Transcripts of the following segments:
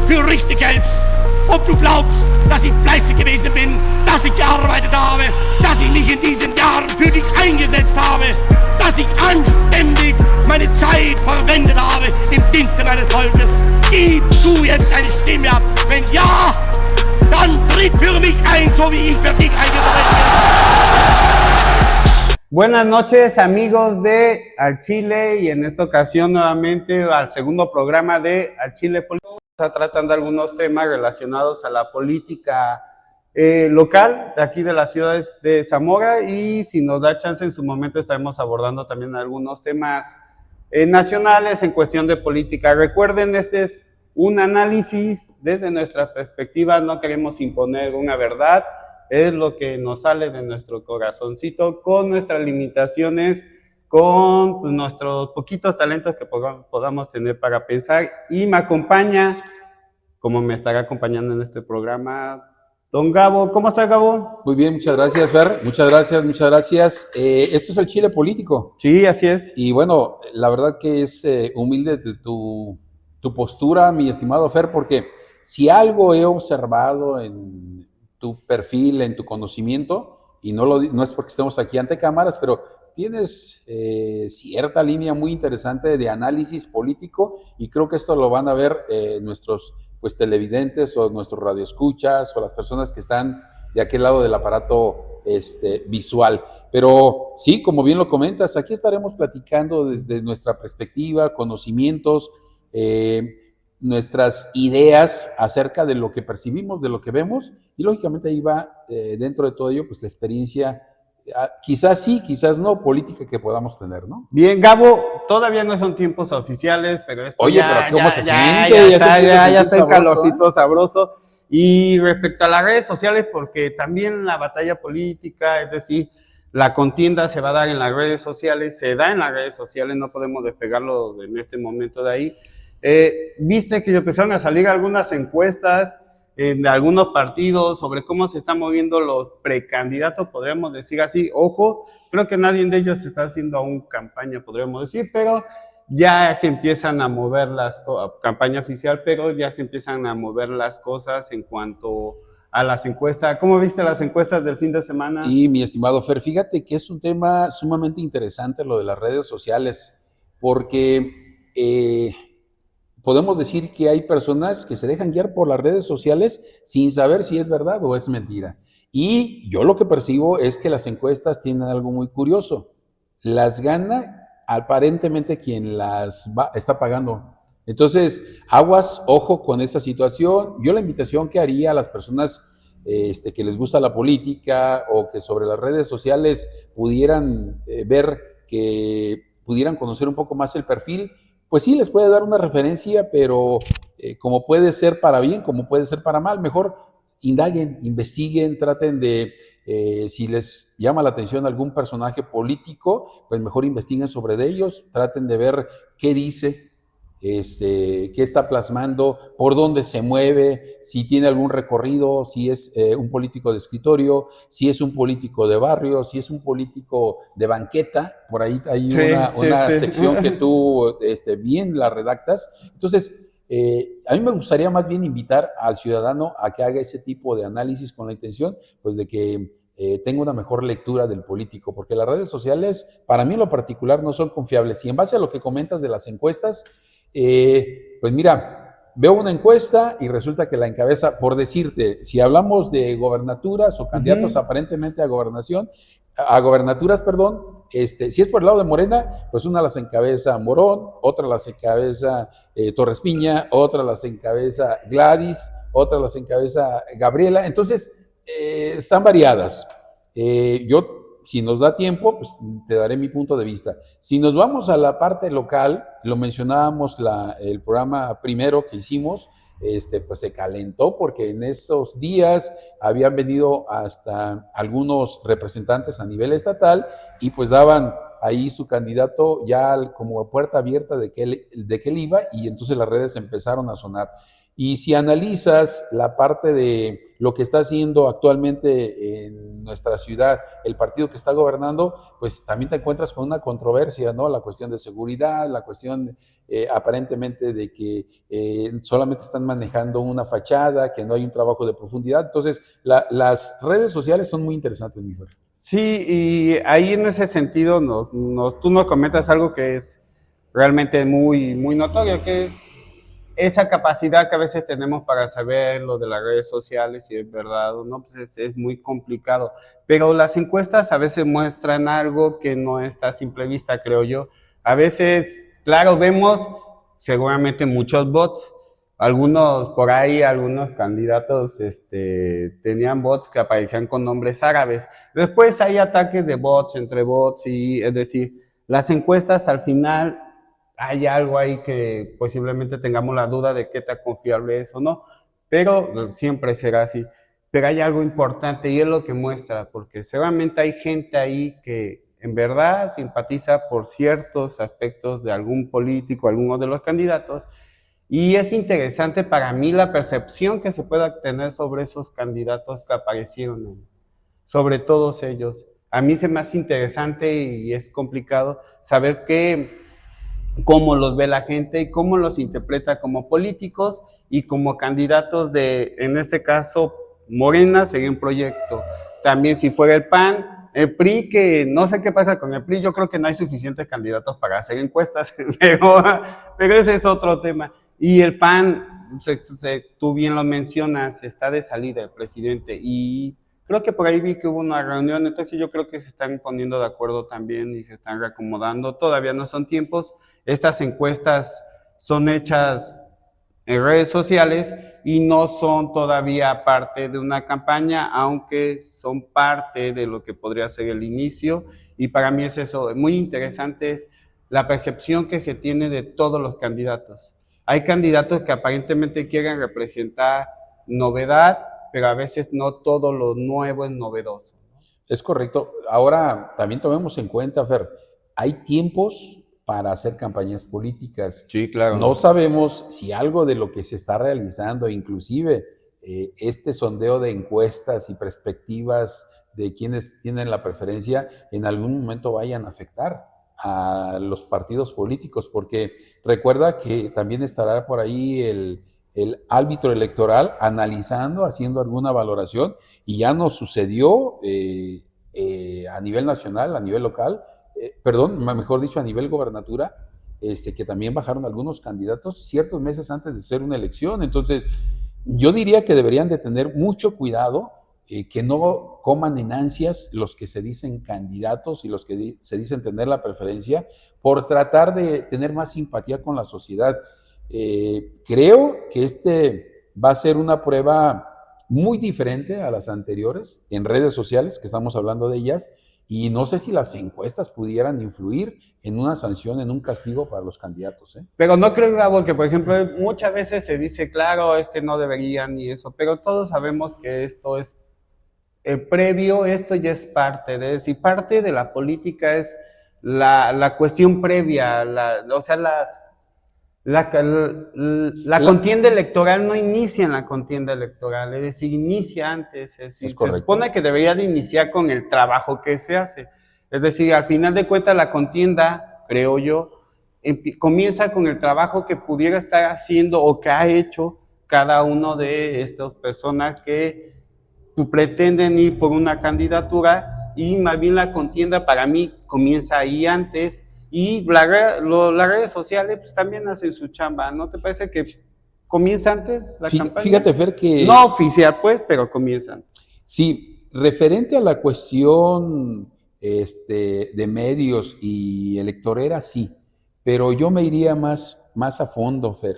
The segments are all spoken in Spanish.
für richtig hältst. Ob du glaubst, dass ich fleißig gewesen bin, dass ich gearbeitet habe, dass ich mich in diesen Jahren für dich eingesetzt habe, dass ich anständig meine Zeit verwendet habe im Dienste meines Volkes. Gibst du jetzt eine Stimme ab? Wenn ja, dann tritt für mich ein, so wie ich für dich eingesetzt bin. Buenas noches, amigos de Al Chile, y en esta ocasión nuevamente al segundo programa de Al Chile Político. Está tratando algunos temas relacionados a la política local de aquí de las ciudades de Zamora, y si nos da chance en su momento estaremos abordando también algunos temas nacionales en cuestión de política. Recuerden, este es un análisis desde nuestra perspectiva, no queremos imponer una verdad, es lo que nos sale de nuestro corazoncito, con nuestras limitaciones, con pues, nuestros poquitos talentos que podamos tener para pensar. Y me acompaña, como me estará acompañando en este programa, don Gabo. ¿Cómo está, Gabo? Muy bien, muchas gracias, Fer. Muchas gracias. Esto es el Chile Político. Sí, así es. Y bueno, la verdad que es humilde tu postura, mi estimado Fer, porque si algo he observado en tu perfil, en tu conocimiento, y no es porque estemos aquí ante cámaras, pero tienes cierta línea muy interesante de análisis político, y creo que esto lo van a ver nuestros televidentes o nuestros radioescuchas o las personas que están de aquel lado del aparato visual. Pero sí, como bien lo comentas, aquí estaremos platicando desde nuestra perspectiva, conocimientos, nuestras ideas acerca de lo que percibimos, de lo que vemos, y lógicamente ahí va dentro de todo ello pues la experiencia, quizás sí, quizás no, política que podamos tener, ¿no? Bien, Gabo, todavía no son tiempos oficiales, pero esto Oye, ya, pero ¿cómo se siente? Ya está el calorcito sabroso. Y respecto a las redes sociales, porque también la batalla política, es decir, la contienda se va a dar en las redes sociales, se da en las redes sociales, no podemos despegarlo en este momento de ahí. Viste que empezaron a salir algunas encuestas de algunos partidos sobre cómo se están moviendo los precandidatos, podríamos decir así. Ojo, creo que nadie de ellos está haciendo aún campaña, podríamos decir, pero ya se empiezan a mover campaña oficial, pero ya se empiezan a mover las cosas en cuanto a las encuestas. ¿Cómo viste las encuestas del fin de semana? Y mi estimado Fer, fíjate que es un tema sumamente interesante lo de las redes sociales, porque podemos decir que hay personas que se dejan guiar por las redes sociales sin saber si es verdad o es mentira. Y yo lo que percibo es que las encuestas tienen algo muy curioso. Las gana aparentemente quien está pagando. Entonces, aguas, ojo con esa situación. Yo la invitación que haría a las personas que les gusta la política o que sobre las redes sociales pudieran ver, que pudieran conocer un poco más el perfil, pues sí, les puede dar una referencia, pero como puede ser para bien, como puede ser para mal, mejor indaguen, investiguen, traten de, si les llama la atención algún personaje político, pues mejor investiguen sobre ellos, traten de ver qué dice, qué está plasmando, por dónde se mueve, si tiene algún recorrido, si es un político de escritorio, si es un político de barrio, si es un político de banqueta. Por ahí hay una sección que tú bien la redactas. Entonces, a mí me gustaría más bien invitar al ciudadano a que haga ese tipo de análisis con la intención pues de que tenga una mejor lectura del político, porque las redes sociales, para mí en lo particular, no son confiables. Y en base a lo que comentas de las encuestas, pues mira, veo una encuesta y resulta que la encabeza, por decirte, si hablamos de gobernaturas o candidatos aparentemente a gobernaturas, si es por el lado de Morena, pues una las encabeza Morón, otra las encabeza Torres Piña, otra las encabeza Gladys, otra las encabeza Gabriela. Entonces, están variadas. Yo, si nos da tiempo, pues te daré mi punto de vista. Si nos vamos a la parte local, lo mencionábamos el programa primero que hicimos, pues se calentó porque en esos días habían venido hasta algunos representantes a nivel estatal y pues daban ahí su candidato ya como puerta abierta de que él iba, y entonces las redes empezaron a sonar. Y si analizas la parte de lo que está haciendo actualmente en nuestra ciudad el partido que está gobernando, pues también te encuentras con una controversia, ¿no? La cuestión de seguridad, la cuestión aparentemente de que solamente están manejando una fachada, que no hay un trabajo de profundidad. Entonces, las redes sociales son muy interesantes, mi Fer. Sí, y ahí en ese sentido tú nos comentas algo que es realmente muy notorio, que es esa capacidad que a veces tenemos para saber lo de las redes sociales, si es verdad o no, pues es muy complicado. Pero las encuestas a veces muestran algo que no está a simple vista, creo yo. A veces, claro, vemos seguramente muchos bots. Algunos, por ahí, algunos candidatos tenían bots que aparecían con nombres árabes. Después hay ataques de bots entre bots, y es decir, las encuestas al final hay algo ahí que posiblemente tengamos la duda de qué tan confiable es o no, pero siempre será así. Pero hay algo importante y es lo que muestra, porque seguramente hay gente ahí que en verdad simpatiza por ciertos aspectos de algún político, alguno de los candidatos, y es interesante para mí la percepción que se pueda tener sobre esos candidatos que aparecieron, sobre todos ellos. A mí se me hace interesante y es complicado saber cómo los ve la gente y cómo los interpreta como políticos y como candidatos de, en este caso, Morena, sería un proyecto. También si fuera el PAN, el PRI, que no sé qué pasa con el PRI, yo creo que no hay suficientes candidatos para hacer encuestas, pero ese es otro tema. Y el PAN, tú bien lo mencionas, está de salida el presidente, y creo que por ahí vi que hubo una reunión, entonces yo creo que se están poniendo de acuerdo también y se están reacomodando. Todavía no son tiempos. Estas encuestas son hechas en redes sociales y no son todavía parte de una campaña, aunque son parte de lo que podría ser el inicio. Y para mí es eso, muy interesante es la percepción que se tiene de todos los candidatos. Hay candidatos que aparentemente quieren representar novedad, pero a veces no todo lo nuevo es novedoso. Es correcto. Ahora también tomemos en cuenta, Fer, hay tiempos para hacer campañas políticas. Sí, claro. No sabemos si algo de lo que se está realizando, inclusive este sondeo de encuestas y perspectivas de quienes tienen la preferencia, en algún momento vayan a afectar a los partidos políticos, porque recuerda que también estará por ahí el árbitro electoral analizando, haciendo alguna valoración, y ya nos sucedió a nivel nacional, a nivel local, mejor dicho, a nivel gobernatura, que también bajaron algunos candidatos ciertos meses antes de ser una elección. Entonces, yo diría que deberían de tener mucho cuidado, que no coman en ansias los que se dicen candidatos y los que se dicen tener la preferencia, por tratar de tener más simpatía con la sociedad. Creo que va a ser una prueba muy diferente a las anteriores en redes sociales, que estamos hablando de ellas, y no sé si las encuestas pudieran influir en una sanción, en un castigo para los candidatos. Pero no creo, Gabo, que por ejemplo muchas veces se dice, claro, es que no deberían y eso, pero todos sabemos que esto es el previo, esto ya es parte de eso, y parte de la política es la cuestión previa, o sea, la contienda electoral no inicia en la contienda electoral, es decir, inicia antes, es decir, se supone que debería de iniciar con el trabajo que se hace, es decir, al final de cuentas la contienda, creo yo, comienza con el trabajo que pudiera estar haciendo o que ha hecho cada uno de estas personas que pretenden ir por una candidatura, y más bien la contienda para mí comienza ahí antes, y las redes sociales pues también hacen su chamba. ¿No te parece que comienza antes la campaña? Fíjate, Fer, que... No oficial, pues, pero comienzan. Sí, referente a la cuestión de medios y electorera, sí, pero yo me iría más a fondo, Fer.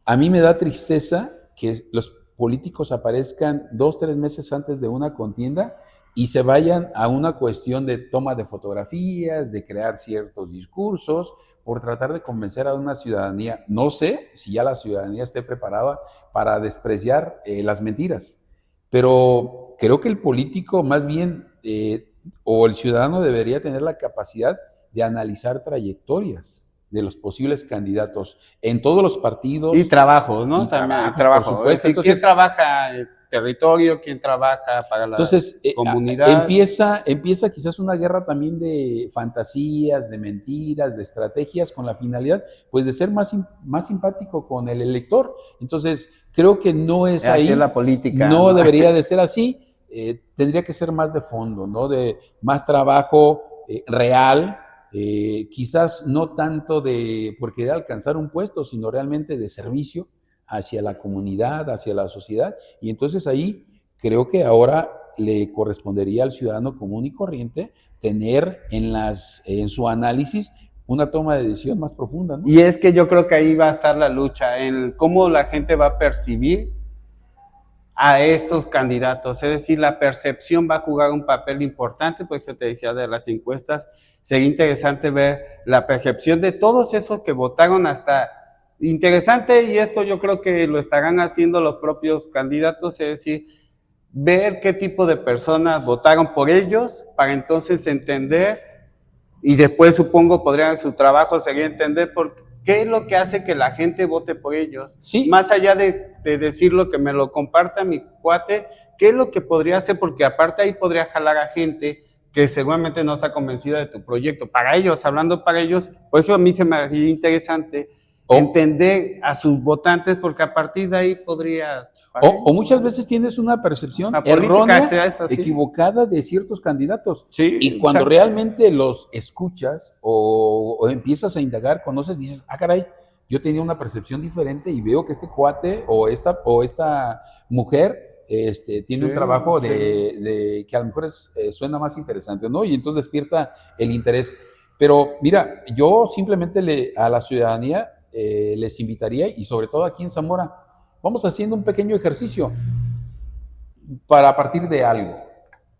A mí me da tristeza que los políticos aparezcan 2-3 meses antes de una contienda y se vayan a una cuestión de toma de fotografías, de crear ciertos discursos, por tratar de convencer a una ciudadanía. No sé si ya la ciudadanía esté preparada para despreciar las mentiras, pero creo que el político más bien o el ciudadano debería tener la capacidad de analizar trayectorias de los posibles candidatos en todos los partidos. Y trabajos, ¿no? Y También trabajos, por supuesto. Es decir, ¿quién trabaja en territorio? ¿Quién trabaja para la comunidad? Empieza quizás una guerra también de fantasías, de mentiras, de estrategias, con la finalidad, pues, de ser más simpático con el elector. Entonces, creo que no es ahí. Así es la política. No debería de ser así. Tendría que ser más de fondo, ¿no? De más trabajo real. Quizás no tanto por querer alcanzar un puesto, sino realmente de servicio hacia la comunidad, hacia la sociedad. Y entonces ahí creo que ahora le correspondería al ciudadano común y corriente tener en su análisis una toma de decisión más profunda, ¿no? Y es que yo creo que ahí va a estar la lucha, en cómo la gente va a percibir a estos candidatos. Es decir, la percepción va a jugar un papel importante, por eso te decía de las encuestas. Sería interesante ver la percepción de todos esos que votaron hasta... Interesante, y esto yo creo que lo estarán haciendo los propios candidatos, es decir, ver qué tipo de personas votaron por ellos, para entonces entender, y después supongo podrían, su trabajo sería entender por qué es lo que hace que la gente vote por ellos. Sí. Más allá de decirlo, que me lo comparta mi cuate, qué es lo que podría hacer, porque aparte ahí podría jalar a gente que seguramente no está convencida de tu proyecto. Para ellos, hablando para ellos, por eso a mí se me haría interesante entender a sus votantes, porque a partir de ahí podría... O muchas veces tienes una percepción errónea, equivocada de ciertos candidatos. Sí, y cuando realmente los escuchas o empiezas a indagar, conoces, dices, caray, yo tenía una percepción diferente y veo que este cuate o esta mujer tiene un trabajo que a lo mejor suena más interesante, ¿no? Y entonces despierta el interés. Pero mira, yo simplemente a la ciudadanía les invitaría, y sobre todo aquí en Zamora, vamos haciendo un pequeño ejercicio para partir de algo.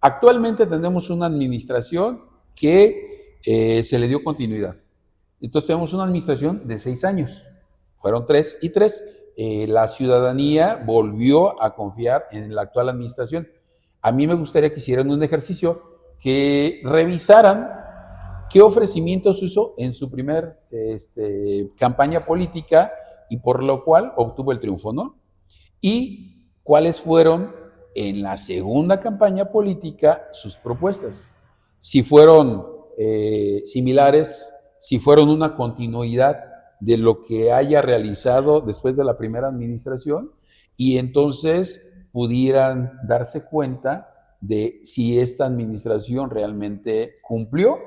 Actualmente tenemos una administración que se le dio continuidad. Entonces tenemos una administración de 6 años. Fueron 3 y 3. La ciudadanía volvió a confiar en la actual administración. A mí me gustaría que hicieran un ejercicio, que revisaran qué ofrecimientos hizo en su primer campaña política y por lo cual obtuvo el triunfo, ¿no? Y cuáles fueron en la segunda campaña política sus propuestas. Si fueron similares, si fueron una continuidad de lo que haya realizado después de la primera administración, y entonces pudieran darse cuenta de si esta administración realmente cumplió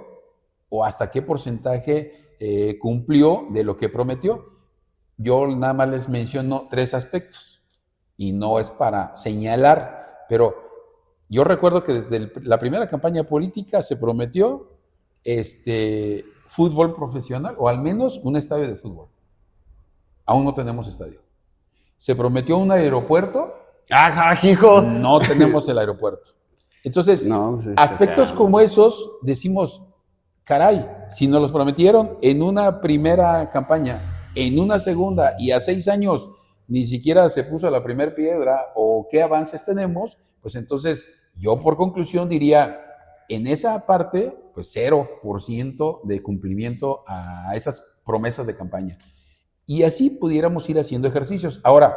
o hasta qué porcentaje cumplió de lo que prometió. Yo nada más les menciono 3 aspectos, y no es para señalar, pero yo recuerdo que desde la primera campaña política se prometió fútbol profesional, o al menos un estadio de fútbol. Aún no tenemos estadio. Se prometió un aeropuerto. ¡Ajá, hijo! No tenemos el aeropuerto. Entonces, aspectos como esos, decimos, caray, si nos los prometieron en una primera campaña, en una segunda, y a 6 años ni siquiera se puso la primera piedra, o qué avances tenemos, pues entonces yo por conclusión diría, en esa parte, pues 0% de cumplimiento a esas promesas de campaña. Y así pudiéramos ir haciendo ejercicios. Ahora,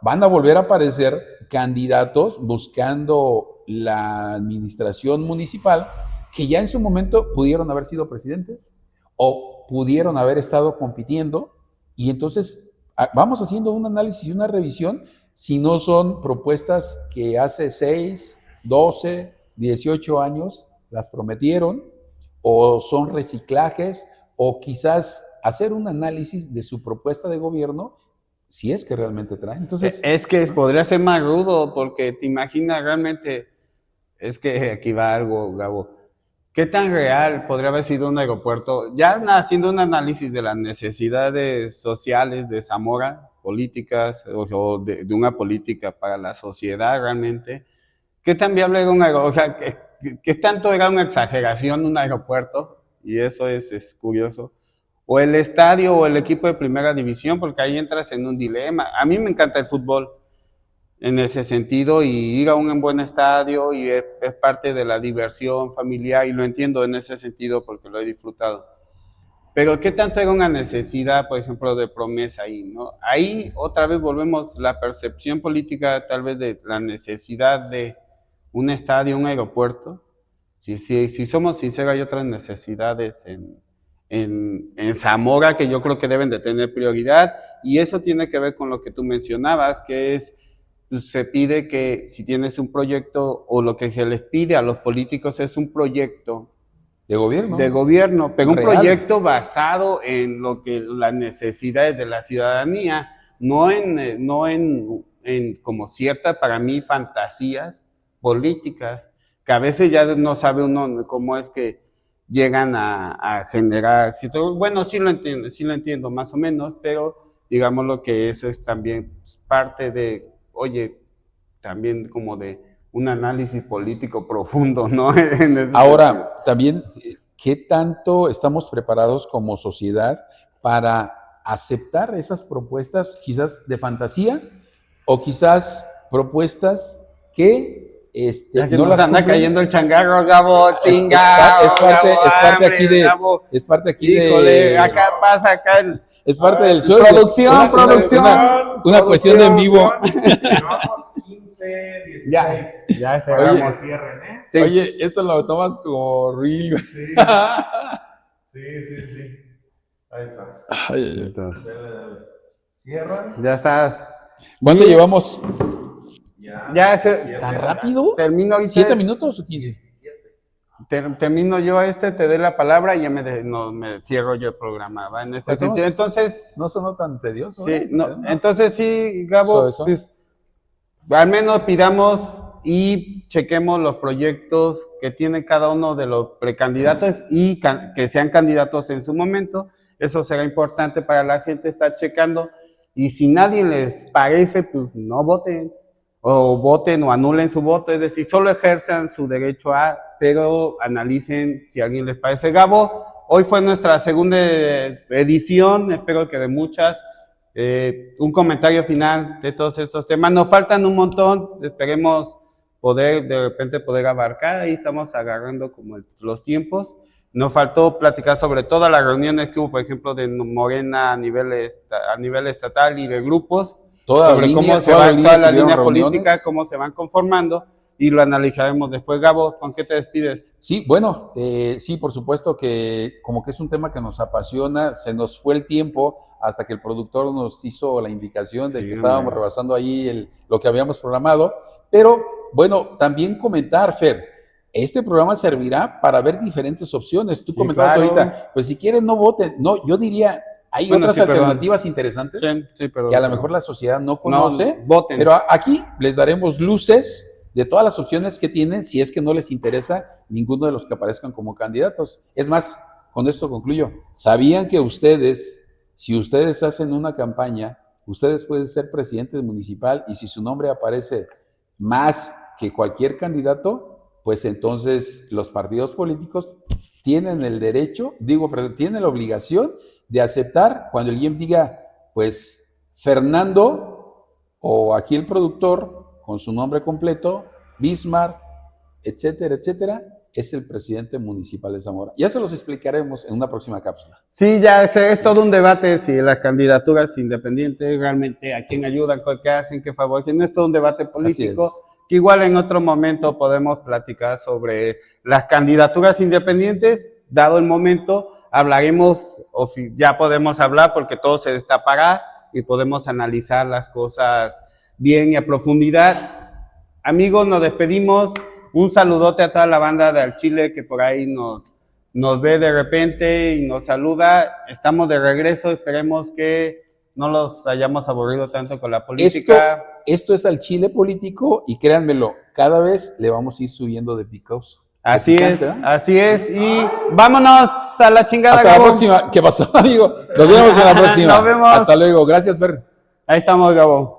van a volver a aparecer candidatos buscando la administración municipal, que ya en su momento pudieron haber sido presidentes o pudieron haber estado compitiendo, y entonces vamos haciendo un análisis y una revisión si no son propuestas que hace 6, 12, 18 años las prometieron, o son reciclajes, o quizás hacer un análisis de su propuesta de gobierno, si es que realmente trae. Entonces, es que podría ser más rudo, porque te imaginas realmente, es que aquí va algo, Gabo, ¿qué tan real podría haber sido un aeropuerto? Ya haciendo un análisis de las necesidades sociales de Zamora, políticas, o de una política para la sociedad realmente, ¿qué tan viable era un aeropuerto? O sea, ¿qué tanto era una exageración un aeropuerto? Y eso es curioso. O el estadio o el equipo de primera división, porque ahí entras en un dilema. A mí me encanta el fútbol, en ese sentido, y ir a un buen estadio y es parte de la diversión familiar, y lo entiendo en ese sentido porque lo he disfrutado. Pero ¿qué tanto era una necesidad, por ejemplo, de promesa ahí, ¿no? Ahí otra vez volvemos la percepción política tal vez de la necesidad de un estadio, un aeropuerto. Si somos sinceros, hay otras necesidades en Zamora que yo creo que deben de tener prioridad, y eso tiene que ver con lo que tú mencionabas, que es, pues, se pide que si tienes un proyecto, o lo que se les pide a los políticos es un proyecto de gobierno, pero real. Un proyecto basado en lo que las necesidades de la ciudadanía, no en como ciertas, para mí, fantasías políticas, que a veces ya no sabe uno cómo es que llegan a generar. Bueno, sí lo entiendo más o menos, pero digamos lo que eso es también parte de, oye, también como de un análisis político profundo, ¿no? Ahora, también, ¿qué tanto estamos preparados como sociedad para aceptar esas propuestas, quizás de fantasía, o quizás propuestas que ya que no las anda cumplen? cayendo el changarro, Gabo, chingado. Es parte aquí Híjole, de... acá pasa, acá es parte del sueldo. Producción. Una cuestión de en vivo. Llevamos 15, 16. Ya Oye, cierren, ¿eh? Sí. Oye, esto lo tomas como real. Sí. Sí. Ahí está. Entonces, Dale. Cierran. ya estás. ¿Cuánto llevamos? Ya ¿Tan rápido? Termino ahorita. 7 minutos o 15? 17. Termino yo te doy la palabra y ya me cierro yo el programa, ¿va? En ese Pues sentido. Entonces, no sonó tan tedioso. sí, ¿eh? no, entonces sí, Gabo, Eso. pues, al menos pidamos y chequemos los proyectos que tiene cada uno de los precandidatos y que sean candidatos en su momento. Eso será importante para la gente estar checando, y si nadie les parece, pues no voten, o anulen su voto, es decir, solo ejerzan su derecho pero analicen si a alguien les parece. Gabo, hoy fue nuestra segunda edición, espero que de muchas. Un comentario final de todos estos temas. Nos faltan un montón, esperemos de repente poder abarcar, ahí estamos agarrando como los tiempos. Nos faltó platicar sobre todas las reuniones que hubo, por ejemplo, de Morena a nivel estatal y de grupos, sobre cómo se va toda la línea política, cómo se van conformando, y lo analizaremos después. Gabo, ¿con qué te despides? Sí, bueno, sí, por supuesto que como que es un tema que nos apasiona, se nos fue el tiempo hasta que el productor nos hizo la indicación de que estábamos rebasando ahí lo que habíamos programado, pero bueno, también comentar, Fer, este programa servirá para ver diferentes opciones. Tú comentabas ahorita, pues si quieren no voten, no, yo diría, hay otras alternativas interesantes que a lo mejor la sociedad no conoce, voten. Pero aquí les daremos luces de todas las opciones que tienen, si es que no les interesa ninguno de los que aparezcan como candidatos. Es más, con esto concluyo. ¿Sabían que ustedes, si ustedes hacen una campaña, ustedes pueden ser presidente municipal, y si su nombre aparece más que cualquier candidato, pues entonces los partidos políticos tienen el derecho, tienen la obligación de aceptar cuando el IEM diga, pues Fernando, o aquí el productor, con su nombre completo, Bismarck, etcétera, etcétera, es el presidente municipal de Zamora. Ya se los explicaremos en una próxima cápsula. Sí, ya es todo un debate si las candidaturas independientes realmente a quién ayudan, qué hacen, qué favorecen. No es todo un debate político, que igual en otro momento podemos platicar sobre las candidaturas independientes. Dado el momento, hablaremos, ya podemos hablar porque todo se destapará y podemos analizar las cosas bien y a profundidad. Amigos, nos despedimos. Un saludote a toda la banda de Al Chile que por ahí nos ve de repente y nos saluda. Estamos de regreso, esperemos que no los hayamos aburrido tanto con la política. Esto es Al Chile Político, y créanmelo, cada vez le vamos a ir subiendo de picos. Así es, y vámonos a la chingada. Hasta la próxima. ¿Qué pasó, amigo? Nos vemos en la próxima. Nos vemos. Hasta luego. Gracias, Fer. Ahí estamos, Gabo.